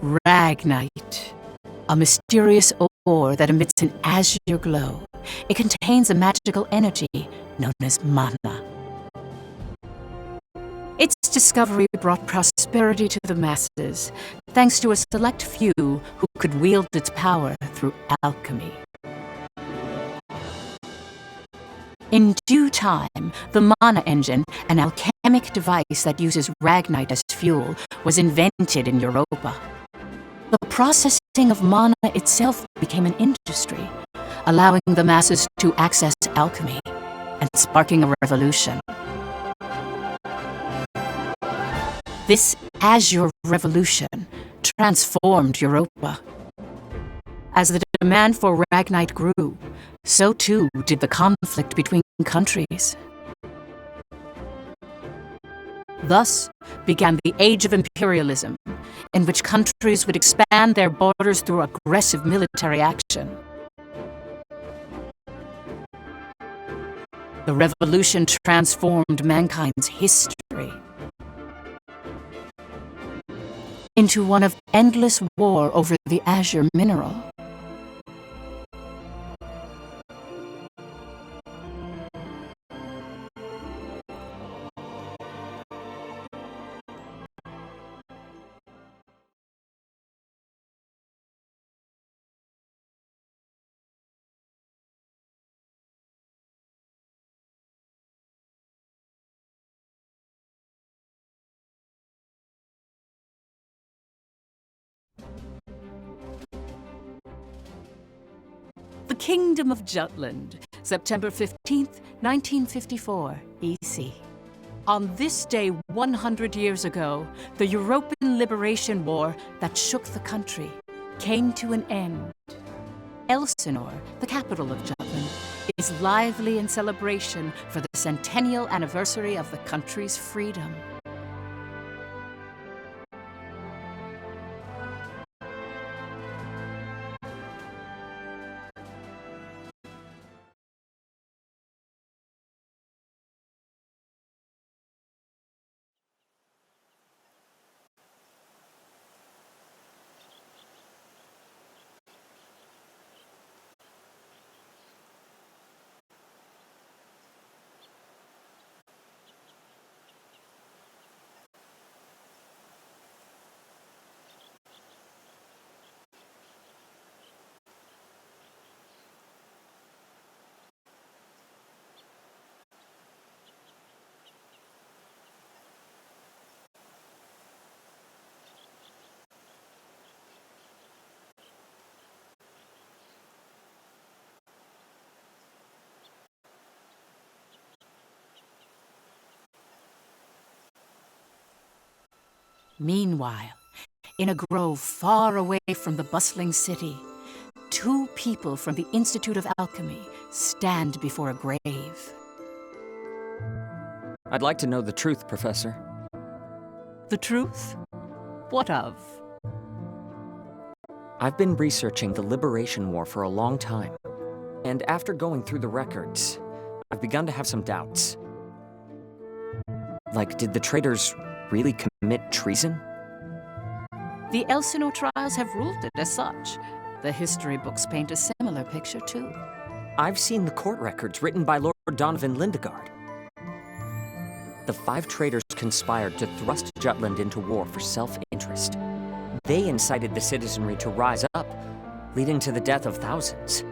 Ragnite, a mysterious ore that emits an azure glow. It contains a magical energy known as mana. Its discovery brought prosperity to the masses, thanks to a select few who could wield its power through alchemy. In due time, the mana engine, an alchemic device that uses Ragnite as fuel, was invented in Europa. The processing of mana itself became an industry, allowing the masses to access alchemy and sparking a revolution. This Azure Revolution transformed Europa. As the demand for Ragnite grew, so too did the conflict between countries. Thus began the Age of Imperialism, in which countries would expand their borders through aggressive military action. The revolution transformed mankind's history into one of endless war over the azure mineral. The Kingdom of Jutland, September 15th, 1954, EC. On this day 100 years ago, the European Liberation War that shook the country came to an end. Elsinore, the capital of Jutland, is lively in celebration for the centennial anniversary of the country's freedom. Meanwhile, in a grove far away from the bustling city, two people from the Institute of Alchemy stand before a grave. I'd like to know the truth, Professor. The truth? What of? I've been researching the Liberation War for a long time, and after going through the records, I've begun to have some doubts. Like, did the traitors really commit treason? The Elsinore trials have ruled it as such. The history books paint a similar picture, too. I've seen the court records written by Lord Donovan Lindegard. The 5 traitors conspired to thrust Jutland into war for self-interest. They incited the citizenry to rise up, leading to the death of thousands.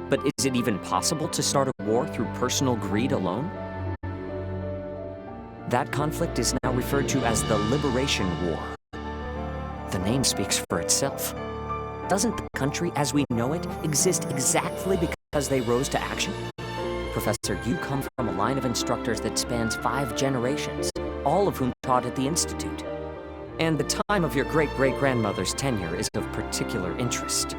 But is it even possible to start a war through personal greed alone? That conflict is now referred to as the Liberation War. The name speaks for itself. Doesn't the country as we know it exist exactly because they rose to action? Professor, you come from a line of instructors that spans 5 generations, all of whom taught at the Institute. And the time of your great-great-grandmother's tenure is of particular interest.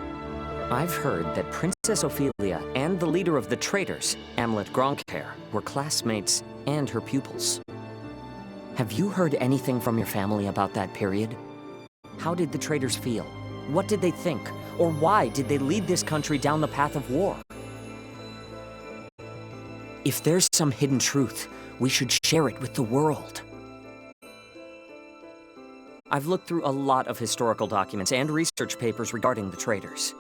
I've heard that Princess Ophelia and the leader of the traitors, Amlet Gronkhair, were classmates and her pupils. Have you heard anything from your family about that period? How did the traitors feel? What did they think? Or why did they lead this country down the path of war? If there's some hidden truth, we should share it with the world. I've looked through a lot of historical documents and research papers regarding the traitors.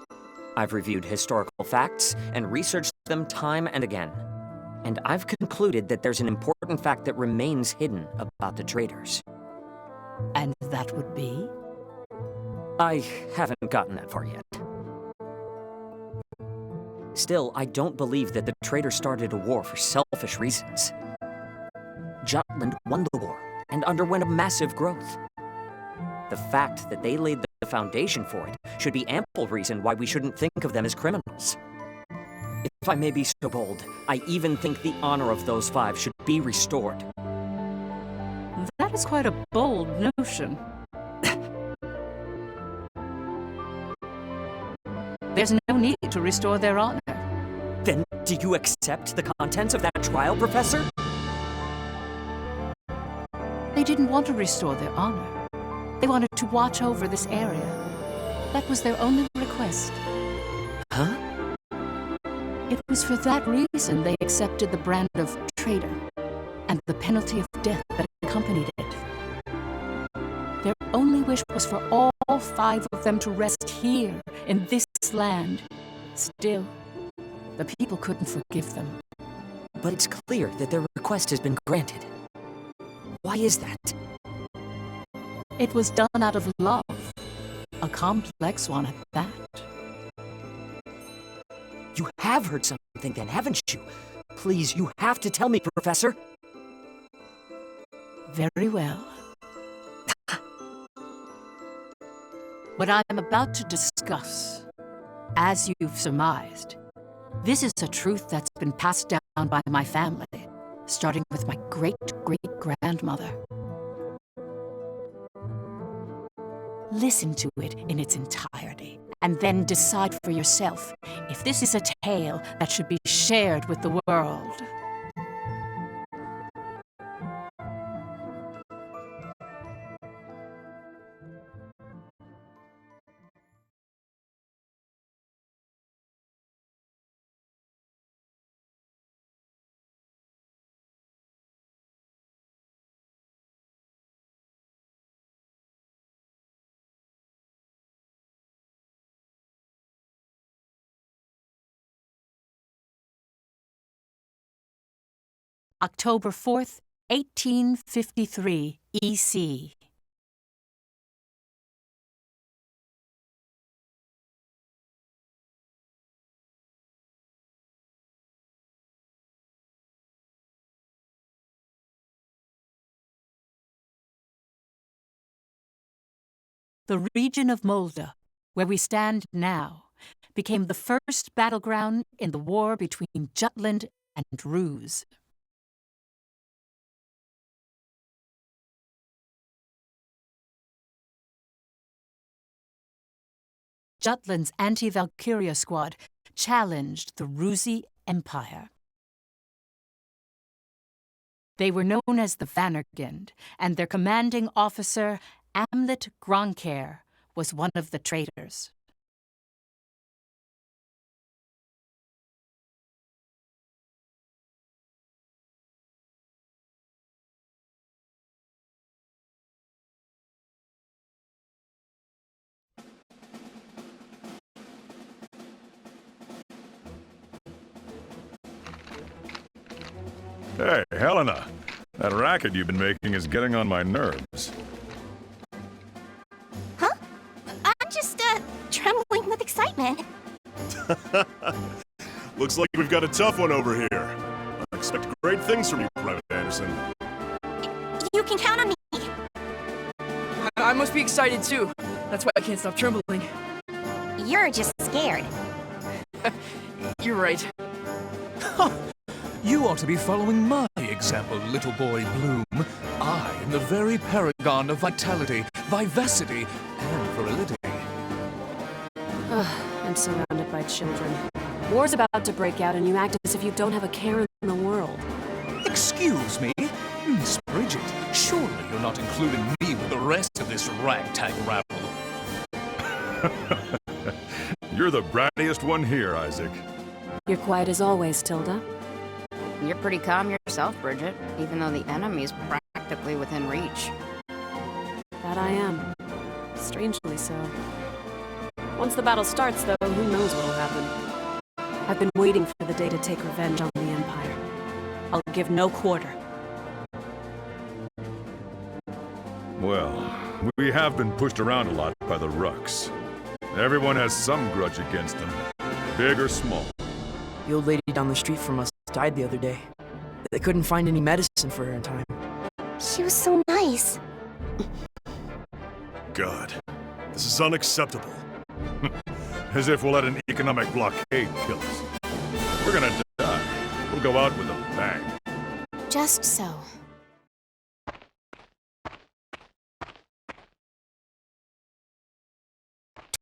I've reviewed historical facts and researched them time and again. And I've concluded that there's an important fact that remains hidden about the traitors. And that would be? I haven't gotten that far yet. Still, I don't believe that the traitors started a war for selfish reasons. Jutland won the war and underwent a massive growth. The fact that they laid the foundation for it should be ample reason why we shouldn't think of them as criminals. If I may be so bold, I even think the honor of those 5 should be restored. That is quite a bold notion. There's no need to restore their honor. Then do you accept the contents of that trial, Professor? They didn't want to restore their honor. They wanted to watch over this area. That was their only request. Huh? It was for that reason they accepted the brand of traitor and the penalty of death that accompanied it. Their only wish was for all 5 of them to rest here in this land. Still, the people couldn't forgive them. But it's clear that their request has been granted. Why is that? It was done out of love. A complex one at that. You have heard something then, haven't you? Please, you have to tell me, Professor. Very well. What I am about to discuss, as you've surmised, this is a truth that's been passed down by my family, starting with my great-great-grandmother. Listen to it in its entirety, and then decide for yourself if this is a tale that should be shared with the world. October 4th, 1853, EC. The region of Molde, where we stand now, became the first battleground in the war between Jutland and Ruse. Jutland's anti-Valkyria squad challenged the Rusi Empire. They were known as the Vannergund, and their commanding officer, Amlet Gronkair, was one of the traitors. Hey, Helena. That racket you've been making is getting on my nerves. Huh? I'm just, trembling with excitement. Looks like we've got a tough one over here. I expect great things from you, Private Anderson. You can count on me. I must be excited too. That's why I can't stop trembling. You're just scared. You're right. You ought to be following my example, little boy Bloom. I am the very paragon of vitality, vivacity, and virility. I'm surrounded by children. War's about to break out and you act as if you don't have a care in the world. Excuse me? Miss Bridget, surely you're not including me with the rest of this ragtag rabble. You're the brattiest one here, Isaac. You're quiet as always, Tilda. You're pretty calm yourself, Bridget, even though the enemy's practically within reach. That I am. Strangely so. Once the battle starts, though, who knows what'll happen. I've been waiting for the day to take revenge on the Empire. I'll give no quarter. Well, we have been pushed around a lot by the Rucks. Everyone has some grudge against them, big or small. The old lady down the street from us died the other day. They couldn't find any medicine for her in time. She was so nice. God, this is unacceptable. As if we'll let an economic blockade kill us. We're gonna die. We'll go out with a bang. Just so.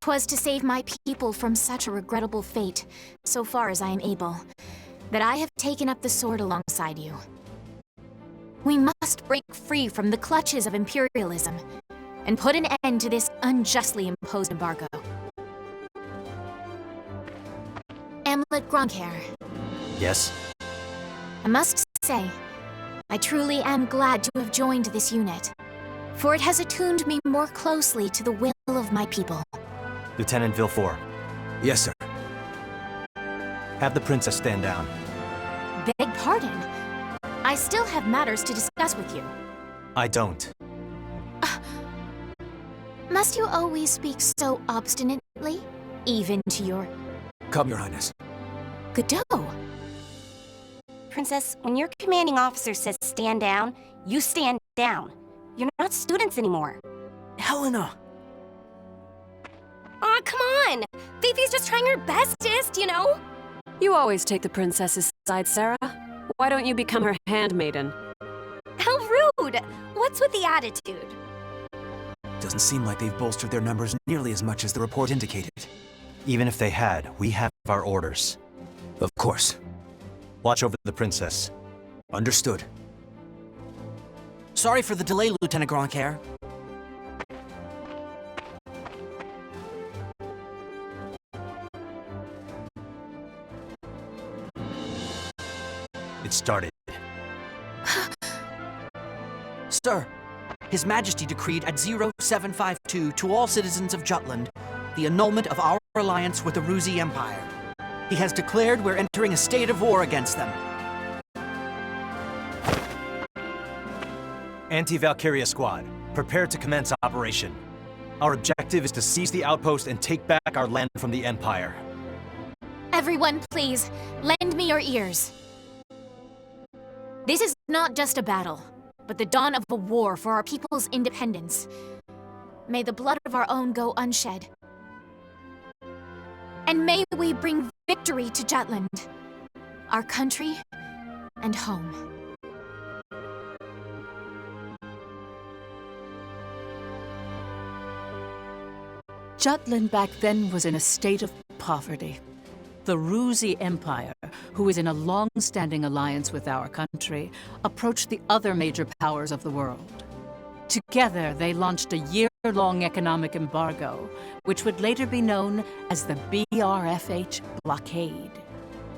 'Twas to save my people from such a regrettable fate, so far as I am able, that I have taken up the sword alongside you. We must break free from the clutches of imperialism and put an end to this unjustly imposed embargo. Amlet Gronkair, Yes? I must say, I truly am glad to have joined this unit, for it has attuned me more closely to the will of my people. Lieutenant Villefort, Yes, sir. have the princess stand down. Beg pardon? I still have matters to discuss with you. I don't. Must you always speak so obstinately? Even to your Come, Your Highness. Godot? Princess, when your commanding officer says stand down, you stand down. You're not students anymore. Helena! Aw, come on! Fifi's just trying her bestest, you know? You always take the princess's side, Sarah. Why don't you become her handmaiden? How rude! What's with the attitude? Doesn't seem like they've bolstered their numbers nearly as much as the report indicated. Even if they had, we have our orders. Of course. Watch over the princess. Understood. Sorry for the delay, Lieutenant Gronkair. It started. Sir, His Majesty decreed at 0752 to all citizens of Jutland the annulment of our alliance with the Ruzi Empire. He has declared we're entering a state of war against them. Anti-Valkyria squad, prepare to commence operation. Our objective is to seize the outpost and take back our land from the Empire. Everyone, please, lend me your ears. This is not just a battle, but the dawn of a war for our people's independence. May the blood of our own go unshed. And may we bring victory to Jutland, our country and home. Jutland back then was in a state of poverty. The Ruzi Empire, who is in a long-standing alliance with our country, approached the other major powers of the world. Together, they launched a year-long economic embargo, which would later be known as the BRFH blockade.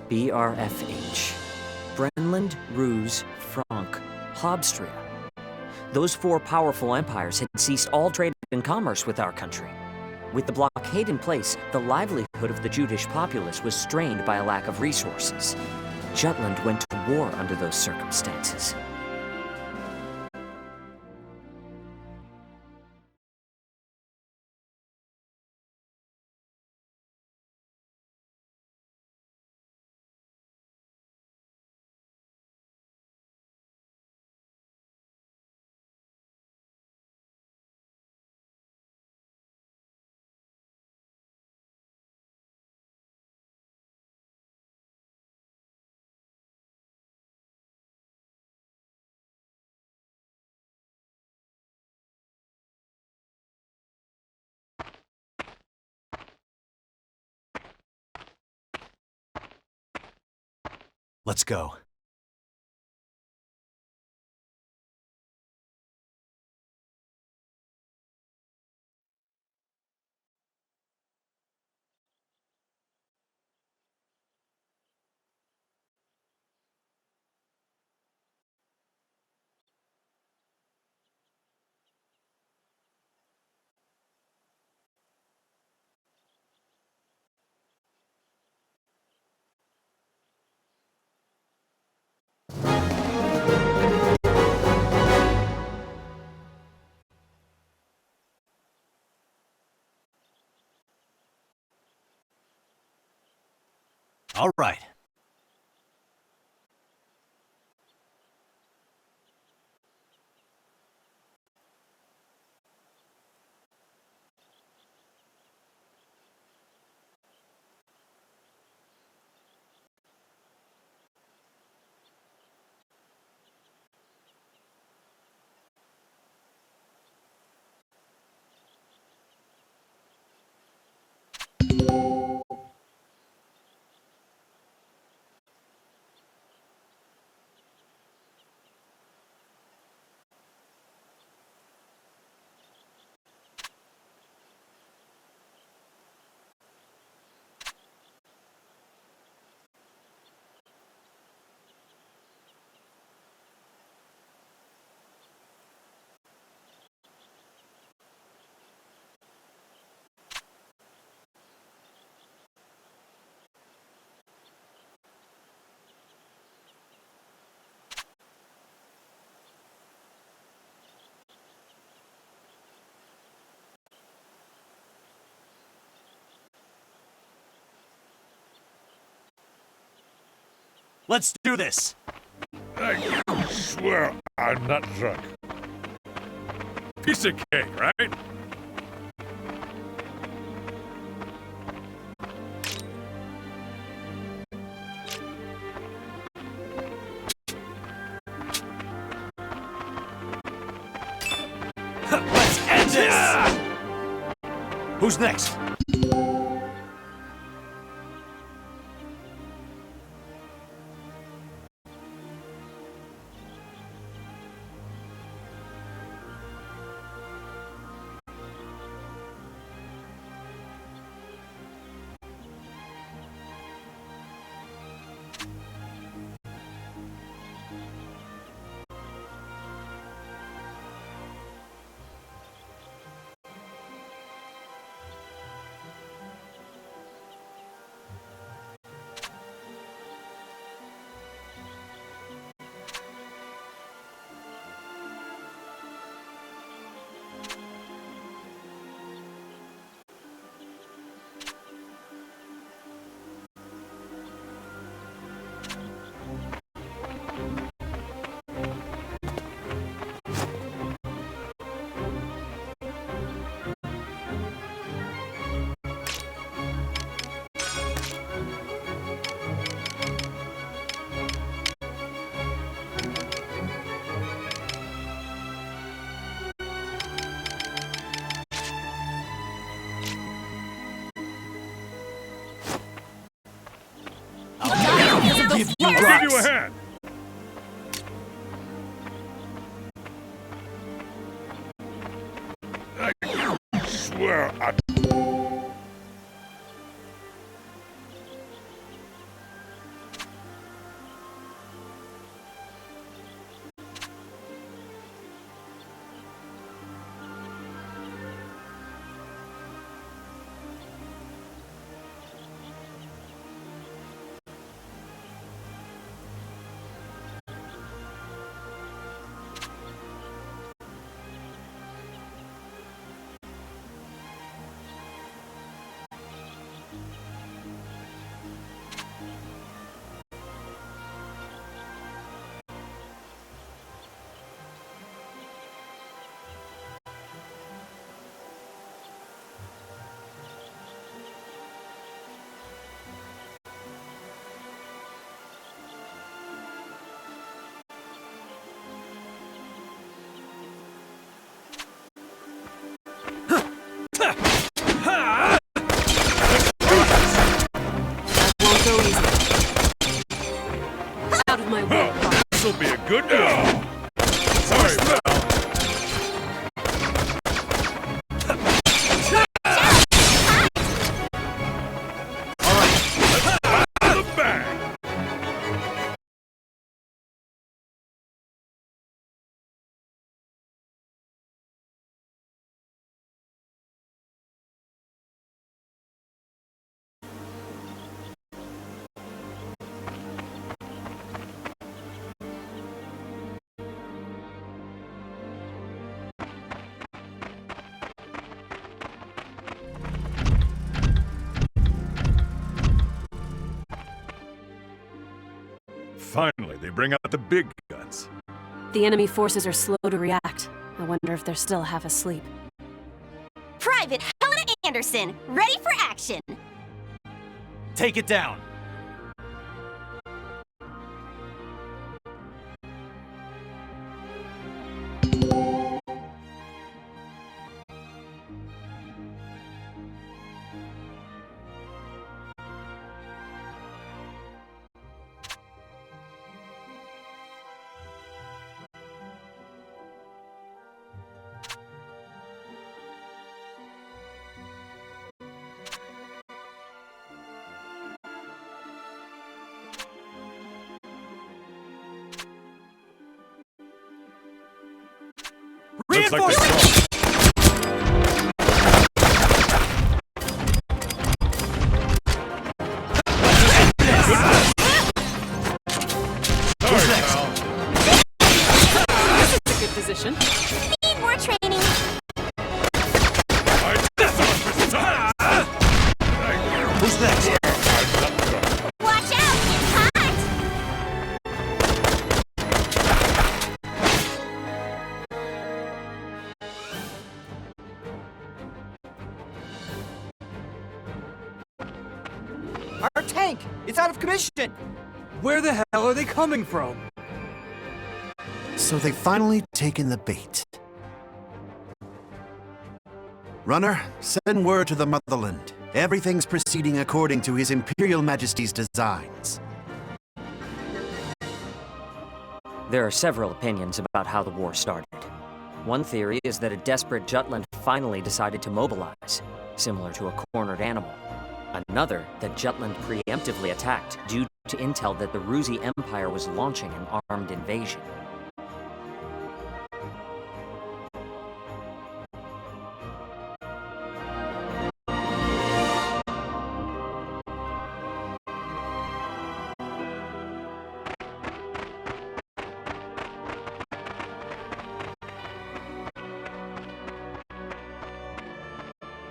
BRFH. Brenland, Ruse, Frank, Hobstria. Those four powerful empires had ceased all trade and commerce with our country. With the blockade in place, the livelihood of the Judish populace was strained by a lack of resources. Jutland went to war under those circumstances. Let's go. All right. Let's do this! I swear I'm not drunk. Piece of cake, right? Let's end this! Who's next? Give you a hand. I swear I... Out of my way. This'll be a good move. Sorry, pal. They bring out the big guns. The enemy forces are slow to react. I wonder if they're still half asleep. Private Helena Anderson, ready for action! Take it down. Looks like they This is a good position. Need more training. Who's next? Watch out, it's hot! Our tank! It's out of commission! Where the hell are they coming from? So they've finally taken the bait. Runner, send word to the motherland. Everything's proceeding according to His Imperial Majesty's designs. There are several opinions about how the war started. One theory is that a desperate Jutland finally decided to mobilize, similar to a cornered animal. Another, that Jutland preemptively attacked due to intel that the Ruzi Empire was launching an armed invasion.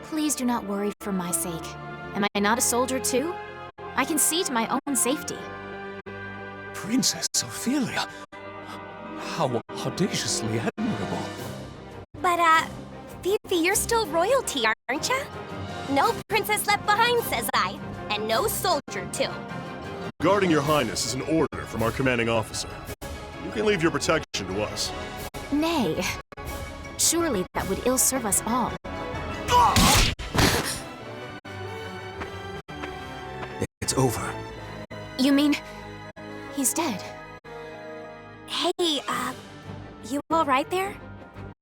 Please do not worry for my sake. Am I not a soldier too? I can see to my own safety. Princess Ophelia. How audaciously admirable. But, Fifi, you're still royalty, aren't ya? No princess left behind, says I. And no soldier, too. Guarding your highness is an order from our commanding officer. You can leave your protection to us. Nay. Surely that would ill serve us all. It's over. You mean he's dead? Hey, you alright there?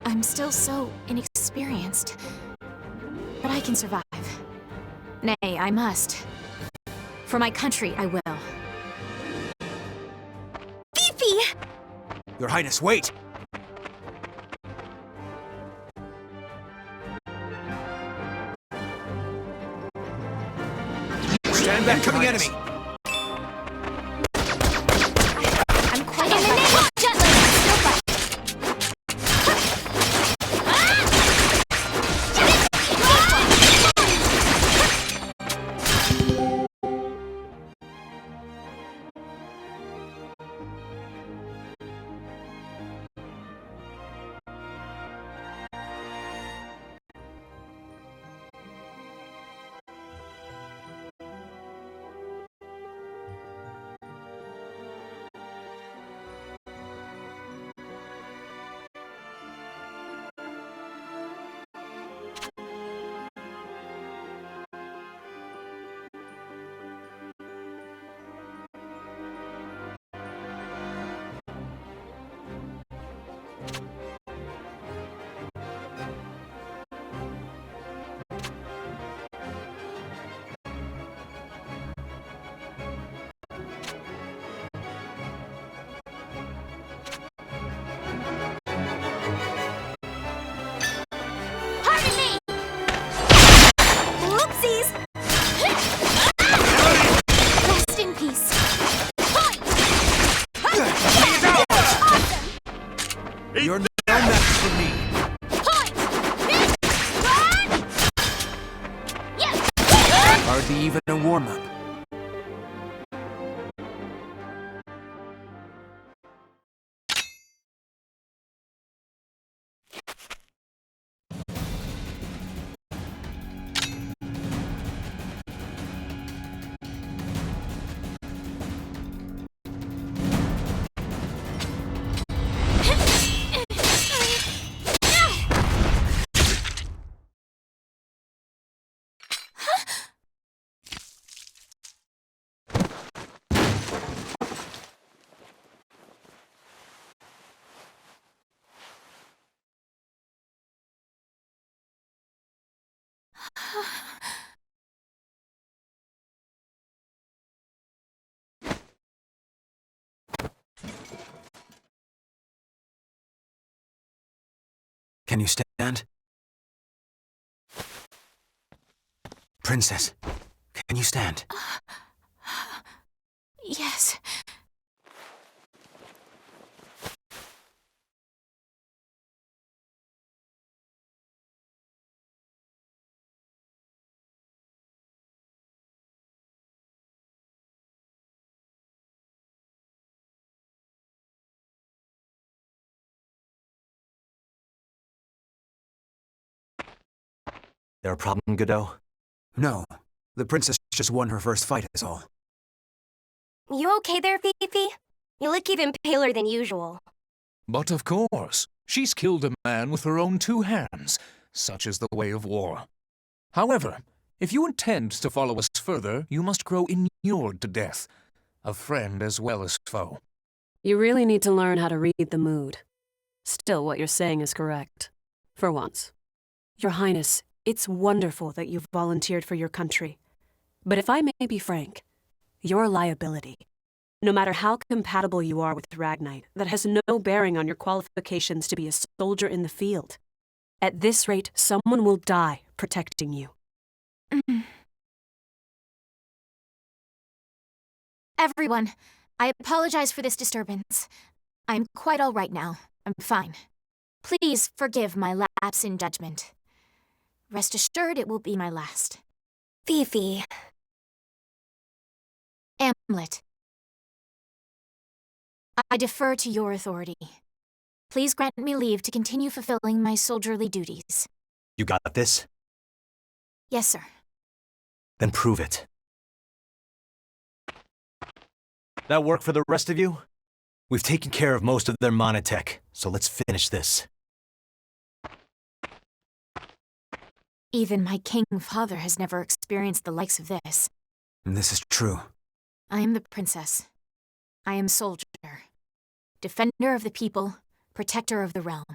I'm still so inexperienced. But I can survive. Nay, I must. For my country, I will. Fifi! Your Highness, wait! Stand back, coming enemy! I'm quite in the name of Jutland! Still fight! Can you stand? Princess, can you stand? Yes. There a problem, Godot? No. The princess just won her first fight, is all. You okay there, Fifi? You look even paler than usual. But of course, she's killed a man with her own 2 hands. Such is the way of war. However, if you intend to follow us further, you must grow inured to death. A friend as well as foe. You really need to learn how to read the mood. Still, what you're saying is correct. For once. Your Highness, it's wonderful that you've volunteered for your country. But if I may be frank, you're a liability. No matter how compatible you are with Ragnite, that has no bearing on your qualifications to be a soldier in the field. At this rate, someone will die protecting you. Everyone, I apologize for this disturbance. I'm quite all right now. I'm fine. Please forgive my lapse in judgment. Rest assured it will be my last. Fifi. Amlet. I defer to your authority. Please grant me leave to continue fulfilling my soldierly duties. You got this? Yes, sir. Then prove it. That work for the rest of you? We've taken care of most of their monotech, so let's finish this. Even my king father has never experienced the likes of this. And this is true. I am the princess. I am soldier. Defender of the people, protector of the realm.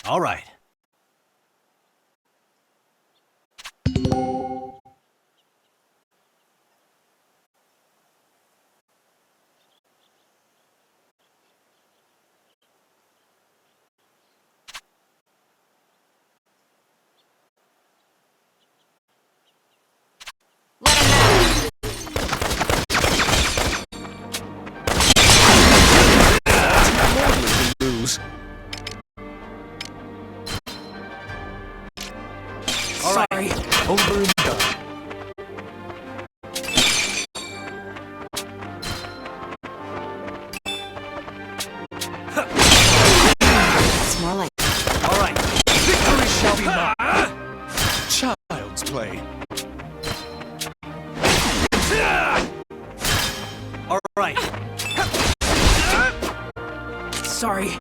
All right. Lose. Sorry. Over and done. It's more like... All right. Victory shall be mine. Child's play. All right. Sorry.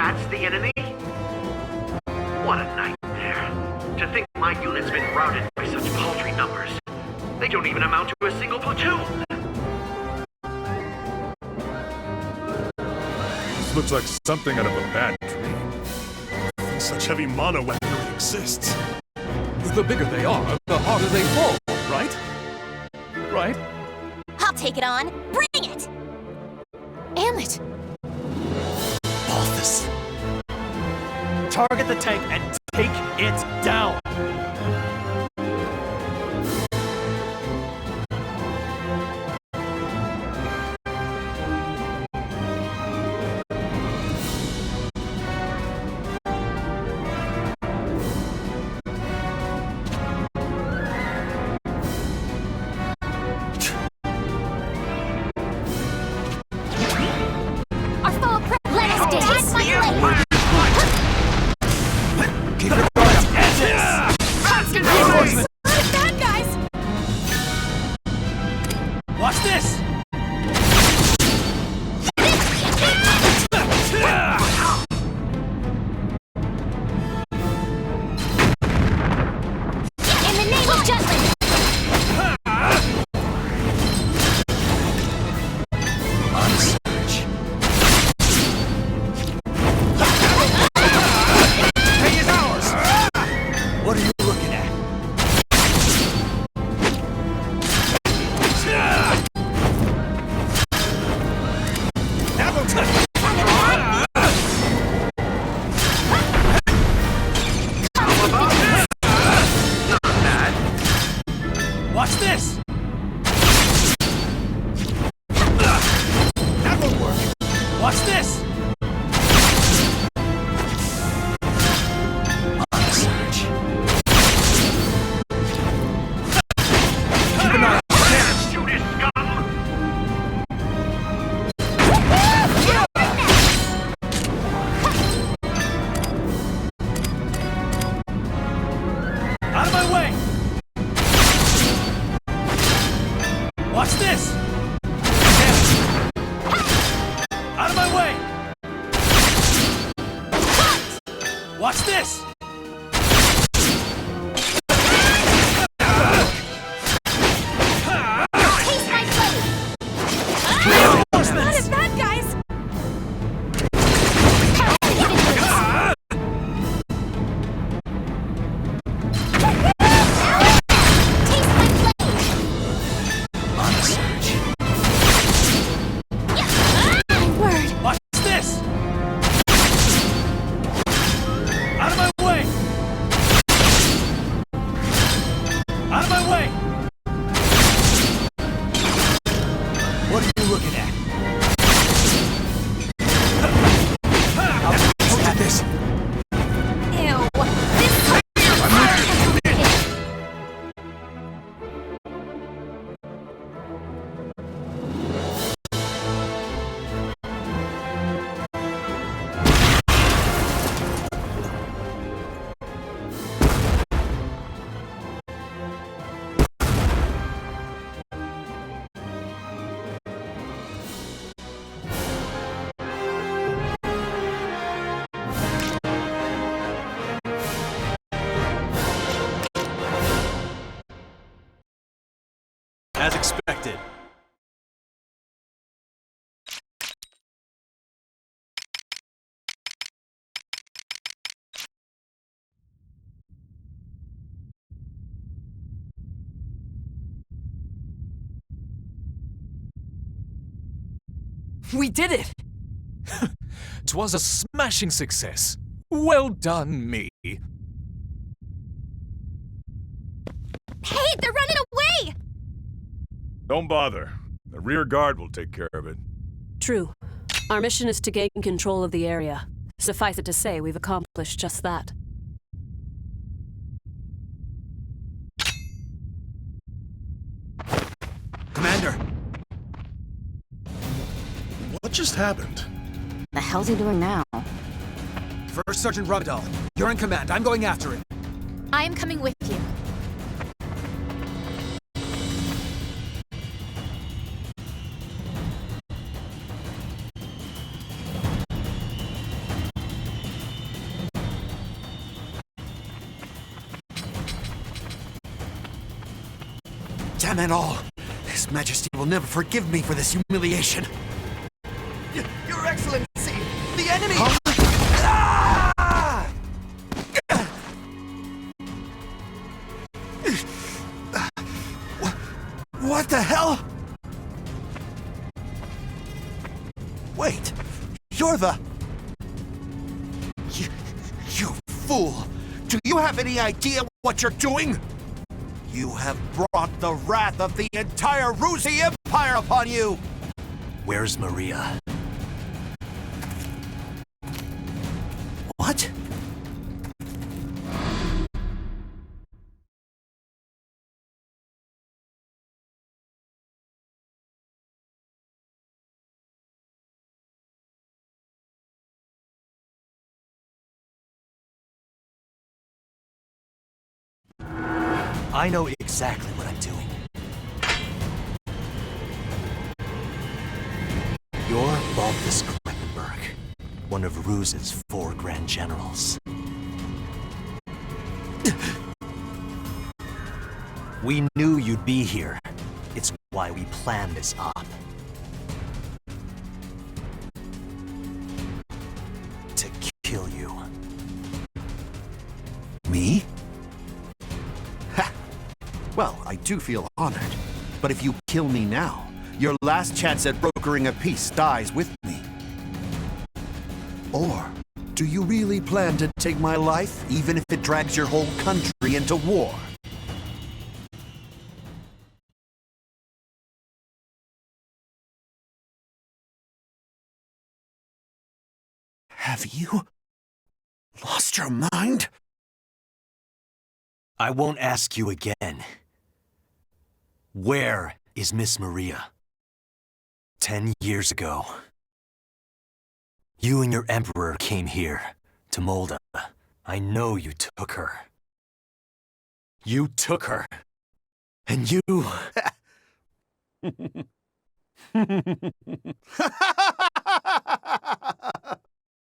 That's the enemy? What a nightmare. To think my unit's been routed by such paltry numbers. They don't even amount to a single platoon. This looks like something out of a bad dream. Such heavy mono weaponry exists. The bigger they are, the harder they fall, right? Right? I'll take it on. Bring it! Ammit! Balthus. Target the tank and take it down. Our foe let us taste my blade! Keep your guard up. End this! Bad guys! Watch this! In the name of Jutland! On search. Hey, is ours! What are you looking at? Watch this! That won't work! Watch this! On search. Keep an eye on him! Shoot his scum! Out of my way! Watch this! Out of my way! Watch this! Taste my blade! Reinforcements! Bad guys! Taste my blade! On search. Word! Watch this! Out of my way! Out of my way! What are you looking at? I'll get this! Ew! This As expected. We did it! 'Twas a smashing success. Well done, me. Hey, they're running away! Don't bother. The rear guard will take care of it. True. Our mission is to gain control of the area. Suffice it to say, we've accomplished just that. Commander! What just happened? The hell's he doing now? First Sergeant Rugdal, you're in command. I'm going after it. I am coming with you. Damn it all! His Majesty will never forgive me for this humiliation. Your Excellency! The enemy! Ah! What the hell? Wait! You're the... You fool! Do you have any idea what you're doing? You have brought the wrath of the entire Ruzi Empire upon you! Where's Maria? What? I know exactly what I'm doing. You're Balthus Kleckenberg, one of Ruse's 4 Grand Generals. We knew you'd be here. It's why we planned this op. To kill you. Me? Ha! Well, I do feel honored. But if you kill me now, your last chance at brokering a peace dies with me. Or do you really plan to take my life, even if it drags your whole country into war? Have you lost your mind? I won't ask you again. Where is Miss Maria? 10 years ago, you and your Emperor came here to Molda. I know you took her. You took her. And you...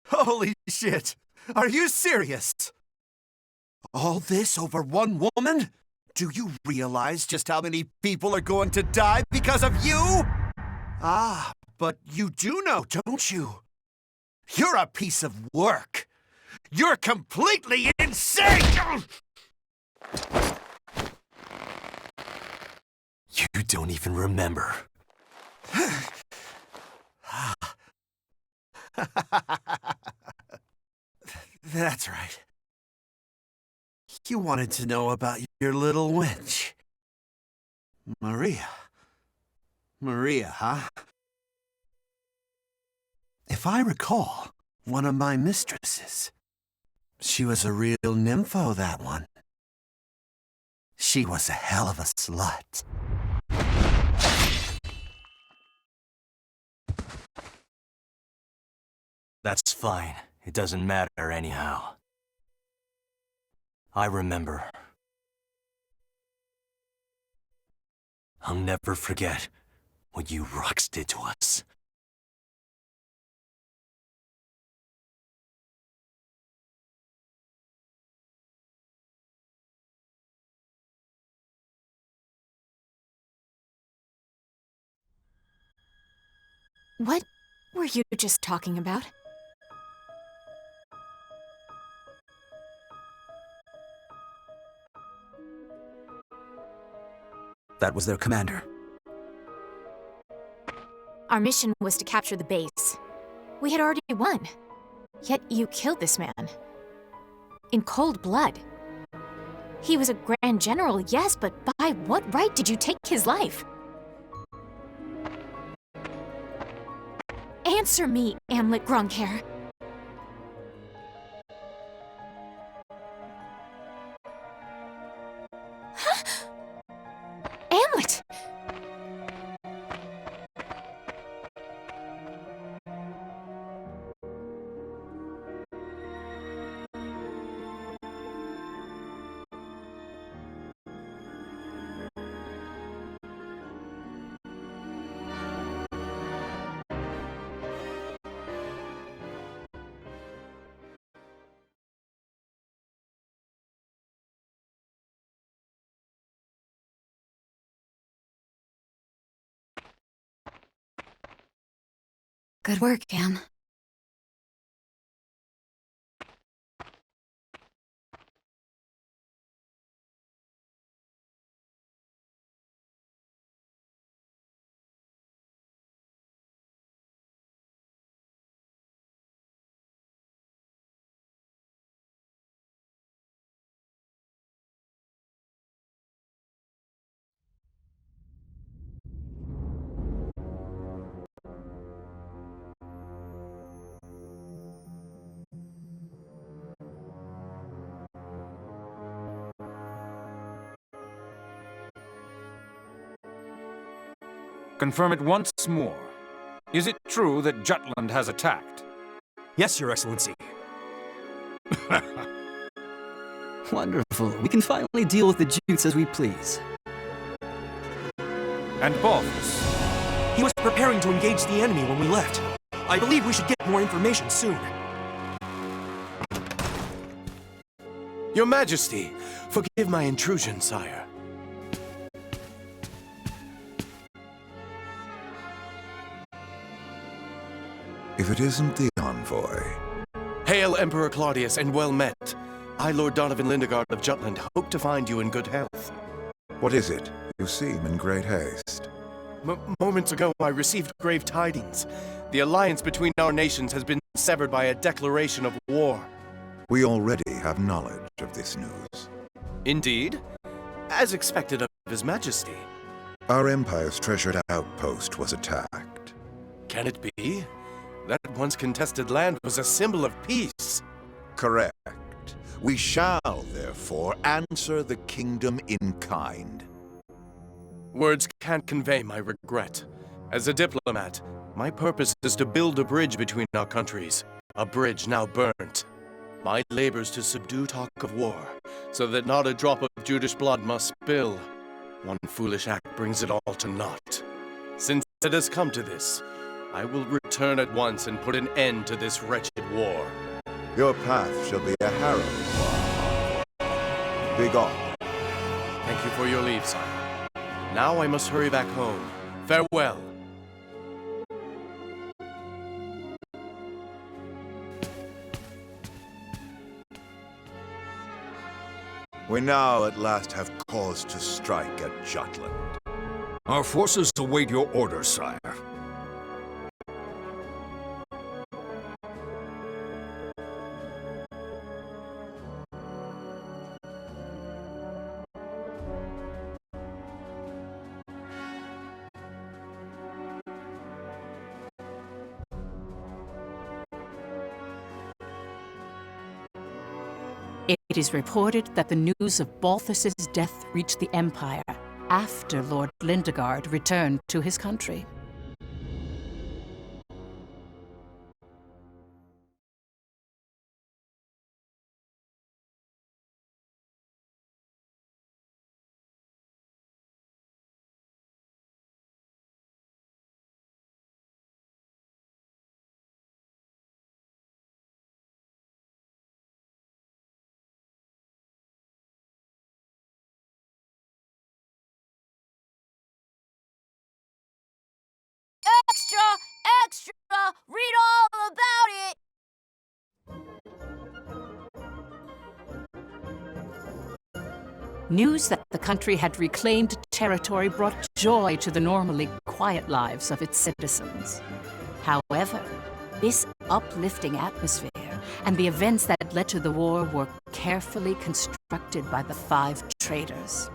Holy shit! Are you serious? All this over one woman? Do you realize just how many people are going to die because of you? Ah, but you do know, don't you? You're a piece of work. You're completely insane! You don't even remember. That's right. You wanted to know about your little wench. Maria. Maria, huh? If I recall, one of my mistresses. She was a real nympho, that one. She was a hell of a slut. That's fine. It doesn't matter anyhow. I remember. I'll never forget what you Rux did to us. What were you just talking about? That was their commander. Our mission was to capture the base. We had already won. Yet you killed this man. In cold blood. He was a Grand General, yes, but by what right did you take his life? Answer me, Amlet Gronkhair. Huh? Amlet! Good work, Cam. Confirm it once more. Is it true that Jutland has attacked? Yes, Your Excellency. Wonderful. We can finally deal with the Jutes as we please. And Balthus? He was preparing to engage the enemy when we left. I believe we should get more information soon. Your Majesty, forgive my intrusion, sire. If it isn't the envoy. Hail, Emperor Claudius, and well met. I, Lord Donovan Lindegard of Jutland, hope to find you in good health. What is it? You seem in great haste. Moments ago, I received grave tidings. The alliance between our nations has been severed by a declaration of war. We already have knowledge of this news. Indeed? As expected of His Majesty. Our Empire's treasured outpost was attacked. Can it be? That once contested land was a symbol of peace. Correct. We shall, therefore, answer the kingdom in kind. Words can't convey my regret. As a diplomat, my purpose is to build a bridge between our countries. A bridge now burnt. My labors to subdue talk of war, so that not a drop of Judish blood must spill. One foolish act brings it all to naught. Since it has come to this, I will return at once and put an end to this wretched war. Your path shall be a harrowing one. Begone. Thank you for your leave, sire. Now I must hurry back home. Farewell. We now at last have cause to strike at Jutland. Our forces await your orders, sire. It is reported that the news of Balthus's death reached the Empire after Lord Lindegard returned to his country. Extra! Extra! Read all about it! News that the country had reclaimed territory brought joy to the normally quiet lives of its citizens. However, this uplifting atmosphere and the events that led to the war were carefully constructed by the 5 traitors.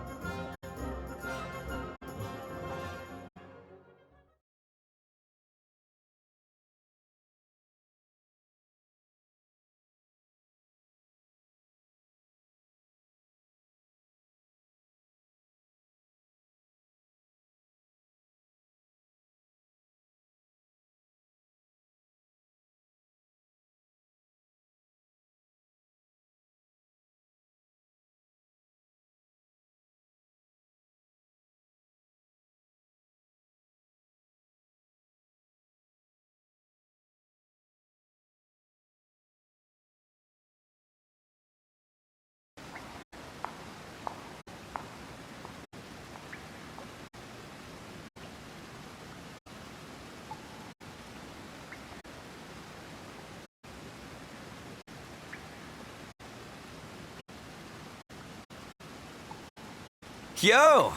Yo!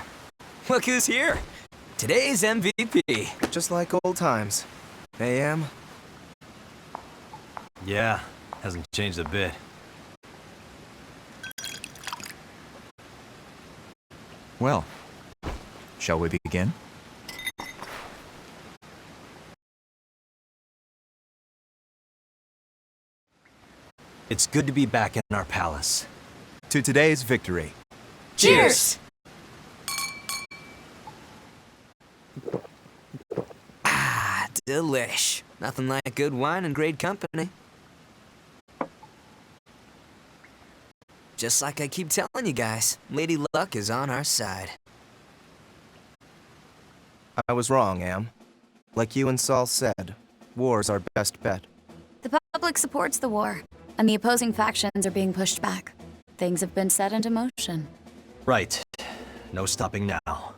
Look who's here! Today's MVP. Just like old times. AM? Yeah, hasn't changed a bit. Well, shall we begin? It's good to be back in our palace. To today's victory. Cheers! Delish. Nothing like good wine and great company. Just like I keep telling you guys, Lady Luck is on our side. I was wrong, Am. Like you and Saul said, war's our best bet. The public supports the war, and the opposing factions are being pushed back. Things have been set into motion. Right. No stopping now.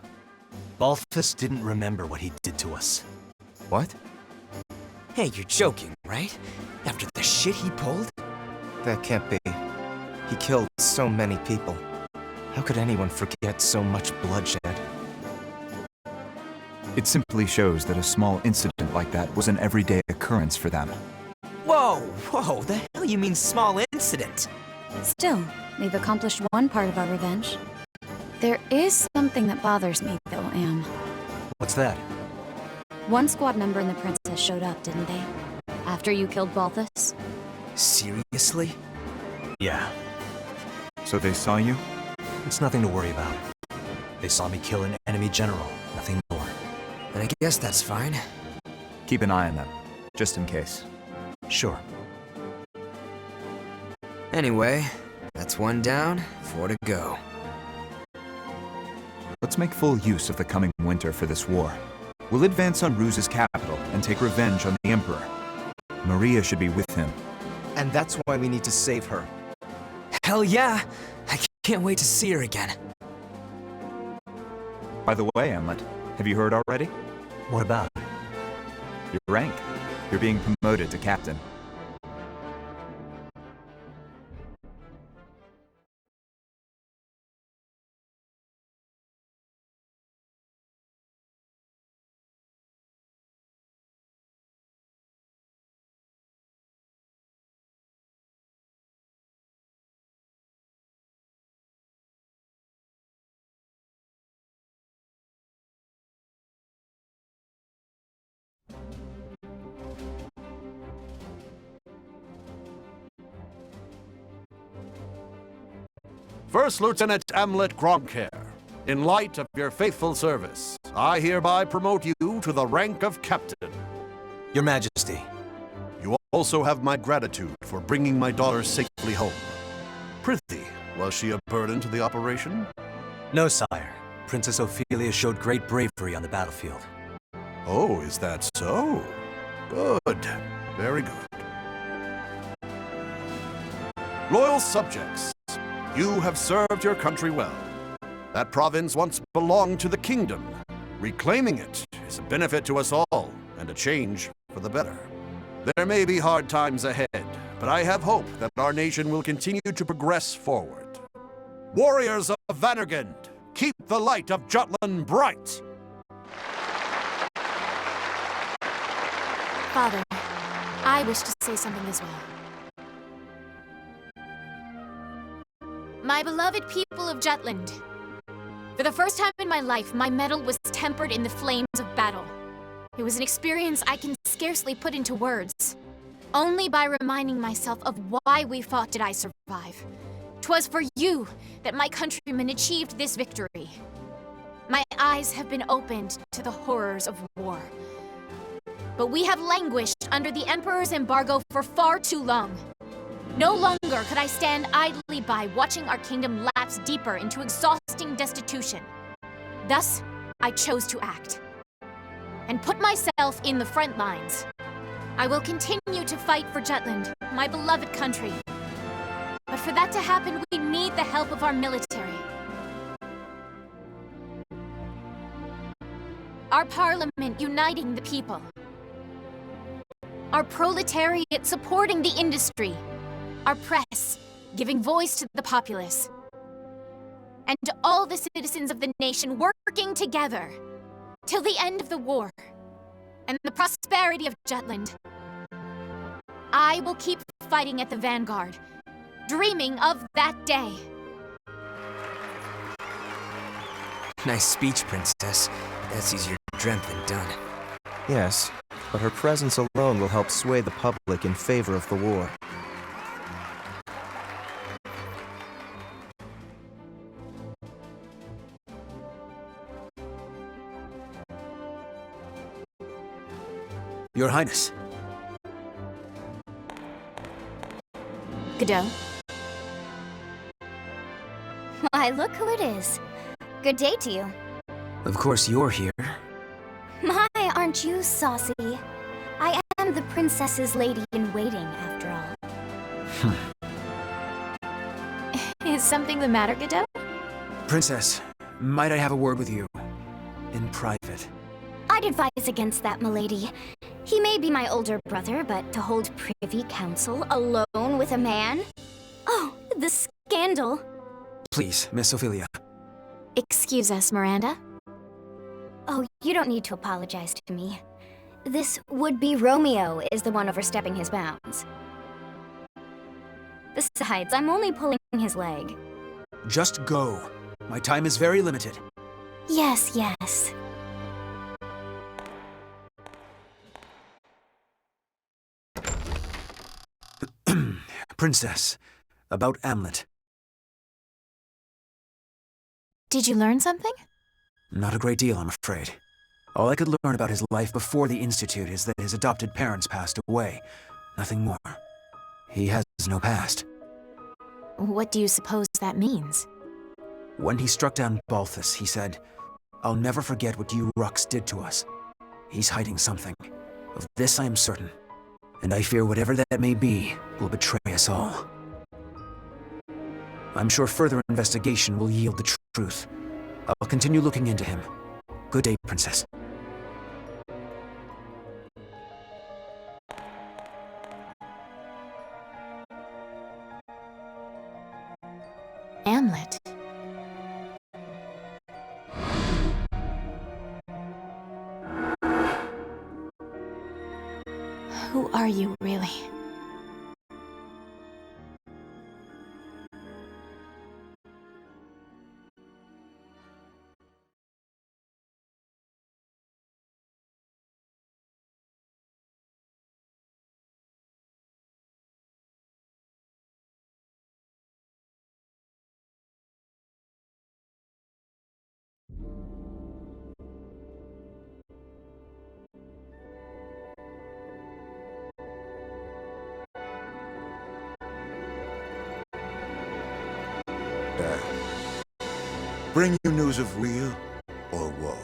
Balthus didn't remember what he did to us. What? Hey, you're joking, right? After the shit he pulled? That can't be. He killed so many people. How could anyone forget so much bloodshed? It simply shows that a small incident like that was an everyday occurrence for them. Whoa, the hell you mean small incident? Still, they've accomplished one part of our revenge. There is something that bothers me, though, Am. What's that? One squad member and the princess showed up, didn't they? After you killed Balthus? Seriously? Yeah. So they saw you? It's nothing to worry about. They saw me kill an enemy general, nothing more. Then I guess that's fine. Keep an eye on them, just in case. Sure. Anyway, that's one down, 4 to go. Let's make full use of the coming winter for this war. We'll advance on Ruse's capital and take revenge on the Emperor. Maria should be with him. And that's why we need to save her. Hell yeah! I can't wait to see her again. By the way, Emlet, have you heard already? What about? Your rank. You're being promoted to captain. First Lieutenant Amlet Gromcare, in light of your faithful service, I hereby promote you to the rank of Captain. Your Majesty. You also have my gratitude for bringing my daughter safely home. Prithee, was she a burden to the operation? No, sire. Princess Ophelia showed great bravery on the battlefield. Oh, is that so? Good. Very good. Loyal subjects, you have served your country well. That province once belonged to the kingdom. Reclaiming it is a benefit to us all, and a change for the better. There may be hard times ahead, but I have hope that our nation will continue to progress forward. Warriors of Vannergund, keep the light of Jutland bright! Father, I wish to say something as well. My beloved people of Jutland, for the first time in my life, my mettle was tempered in the flames of battle. It was an experience I can scarcely put into words. Only by reminding myself of why we fought did I survive. 'Twas for you that my countrymen achieved this victory. My eyes have been opened to the horrors of war. But we have languished under the Emperor's embargo for far too long. No longer could I stand idly by watching our kingdom lapse deeper into exhausting destitution. Thus, I chose to act and put myself in the front lines. I will continue to fight for Jutland, my beloved country. But for that to happen, we need the help of our military. Our parliament uniting the people. Our proletariat supporting the industry. Our press giving voice to the populace. and all the citizens of the nation working together till the end of the war and the prosperity of Jutland. I will keep fighting at the vanguard, dreaming of that day. Nice speech, Princess. That's easier dreamt than done. Yes, but her presence alone will help sway the public in favor of the war. Your Highness. Godot? Why, look who it is. Good day to you. Of course you're here. My, aren't you saucy? I am the princess's lady-in-waiting, after all. Is something the matter, Godot? Princess, might I have a word with you? In private. I'd advise against that, milady. He may be my older brother, but to hold privy council alone with a man? Oh, the scandal. Please, Miss Ophelia. Excuse us, Miranda. Oh, you don't need to apologize to me. This would-be Romeo is the one overstepping his bounds. Besides, I'm only pulling his leg. Just go. My time is very limited. Yes, yes. Princess, about Amlet. Did you learn something? Not a great deal, I'm afraid. All I could learn about his life before the Institute is that his adopted parents passed away. Nothing more. He has no past. What do you suppose that means? When he struck down Balthus, he said, "I'll never forget what you Ruks did to us." He's hiding something. Of this I am certain. And I fear whatever that may be will betray us all. I'm sure further investigation will yield the truth. I'll continue looking into him. Good day, Princess. Amlet. Who are you, really? Bring you news of weal or woe?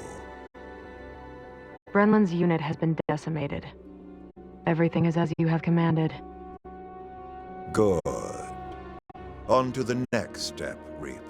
Brenlin's unit has been decimated. Everything is as you have commanded. Good. On to the next step, Reaper.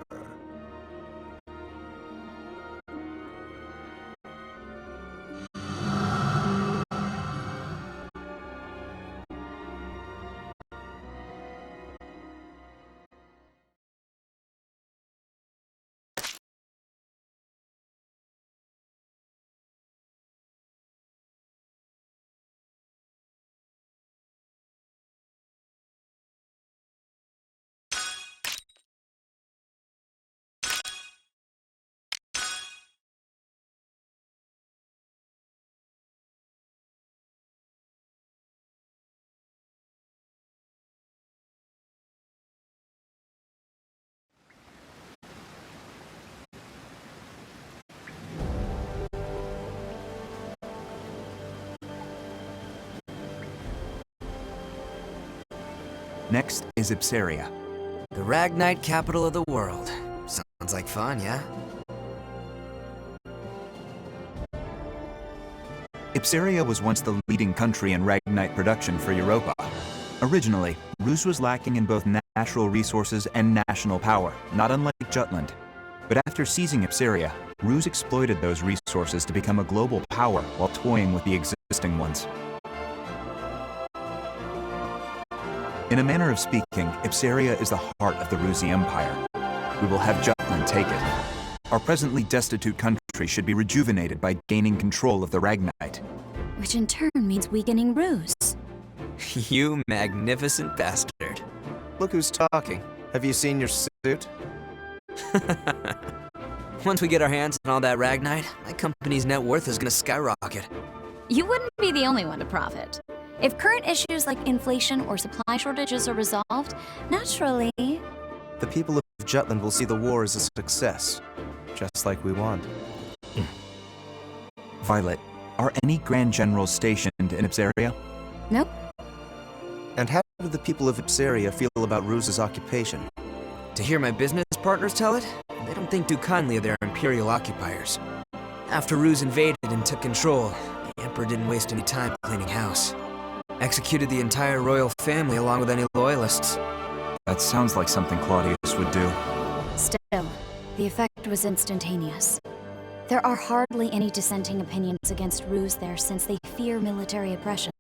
Next is Ipsaria. The Ragnite capital of the world. Sounds like fun, yeah? Ipsaria was once the leading country in Ragnite production for Europa. Originally, Rus was lacking in both natural resources and national power, not unlike Jutland. But after seizing Ipsaria, Rus exploited those resources to become a global power while toying with the existing ones. In a manner of speaking, Ipsaria is the heart of the Rusi Empire. we will have Jutland take it. Our presently destitute country should be rejuvenated by gaining control of the Ragnite. Which in turn means weakening Ruse. You magnificent bastard. Look who's talking. Have you seen your suit? Once we get our hands on all that Ragnite, my company's net worth is gonna skyrocket. You wouldn't be the only one to profit. If current issues like inflation or supply shortages are resolved, naturally... The people of Jutland will see the war as a success, just like we want. Violet, are any Grand Generals stationed in Ipsaria? Nope. And how do the people of Ipsaria feel about Ruse's occupation? To hear my business partners tell it, they don't think too kindly of their imperial occupiers. After Ruse invaded and took control, the Emperor didn't waste any time cleaning house. Executed the entire royal family along with any loyalists. That sounds like something Claudius would do. Still, the effect was instantaneous. There are hardly any dissenting opinions against Ruse there since they fear military oppression.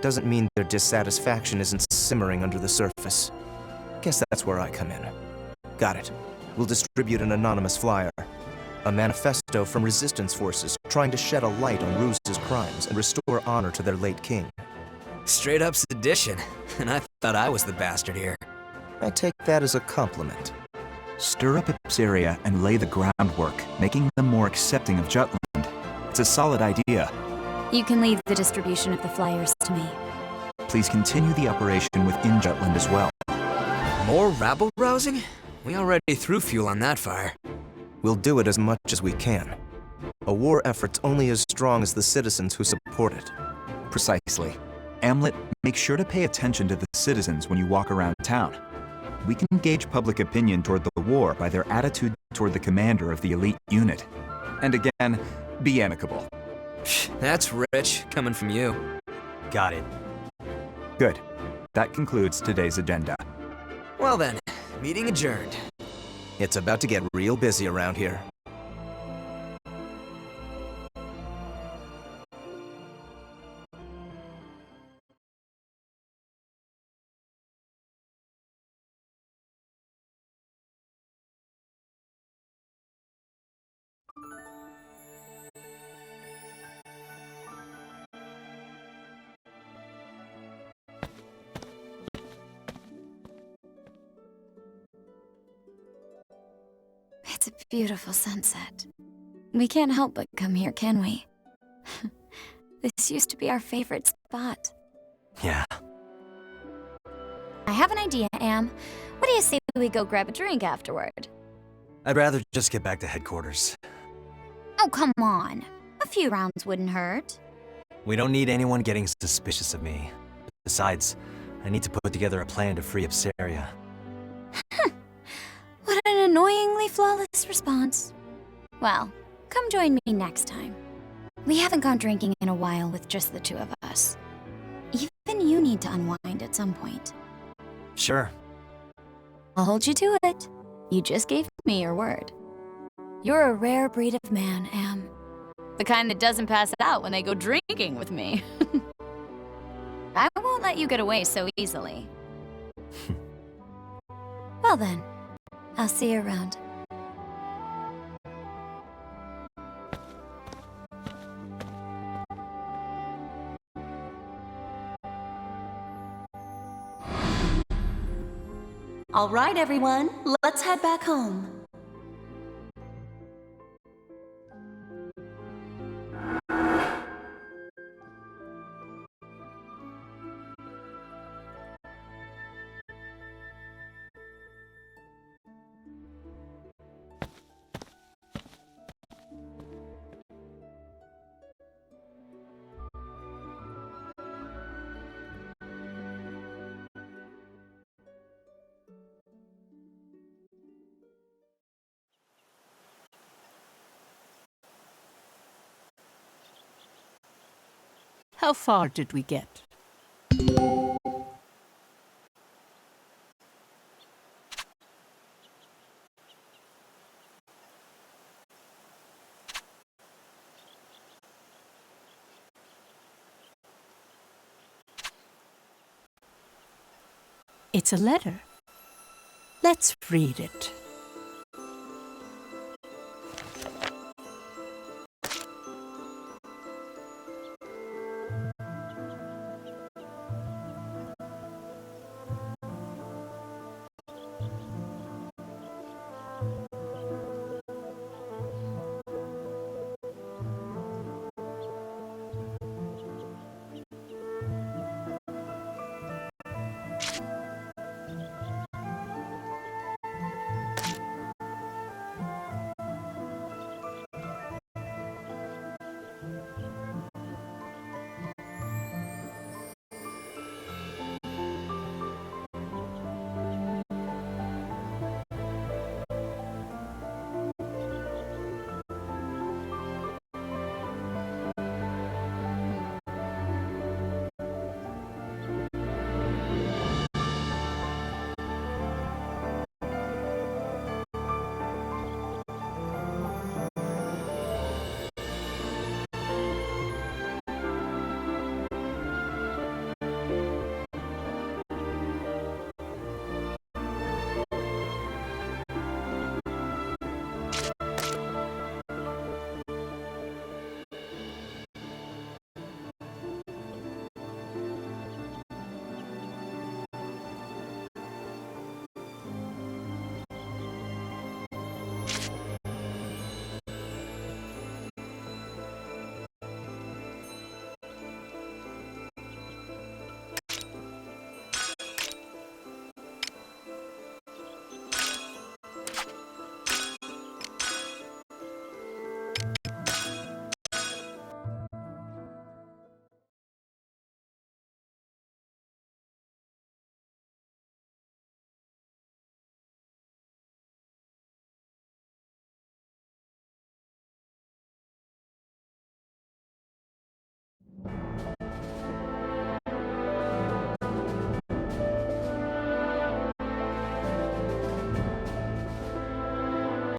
Doesn't mean their dissatisfaction isn't simmering under the surface. Guess that's where I come in. Got it. We'll distribute an anonymous flyer. A manifesto from resistance forces trying to shed a light on Ruse's crimes and restore honor to their late king. Straight up sedition, and I thought I was the bastard here. I take that as a compliment. Stir up Ipsaria and lay the groundwork, making them more accepting of Jutland. It's a solid idea. You can leave the distribution of the flyers to me. Please continue the operation within Jutland as well. More rabble-rousing? We already threw fuel on that fire. We'll do it as much as we can. A war effort's only as strong as the citizens who support it. Precisely. Amlet, make sure to pay attention to the citizens when you walk around town. We can gauge public opinion toward the war by their attitude toward the commander of the elite unit. And again, be amicable. That's rich, coming from you. Got it. Good. That concludes today's agenda. Well then, meeting adjourned. It's about to get real busy around here. It's a beautiful sunset. We can't help but come here, can we? This used to be our favorite spot. Yeah. I have an idea, Am. What do you say we go grab a drink afterward? I'd rather just get back to headquarters. Oh, come on. A few rounds wouldn't hurt. We don't need anyone getting suspicious of me. Besides, I need to put together a plan to free Ipsaria. What an annoyingly flawless response. Well, come join me next time. We haven't gone drinking in a while with just the two of us. Even you need to unwind at some point. Sure. I'll hold you to it. You just gave me your word. You're a rare breed of man, Am. The kind that doesn't pass out when they go drinking with me. I won't let you get away so easily. Well then, I'll see you around. All right, everyone, let's head back home. How far did we get? It's a letter. Let's read it.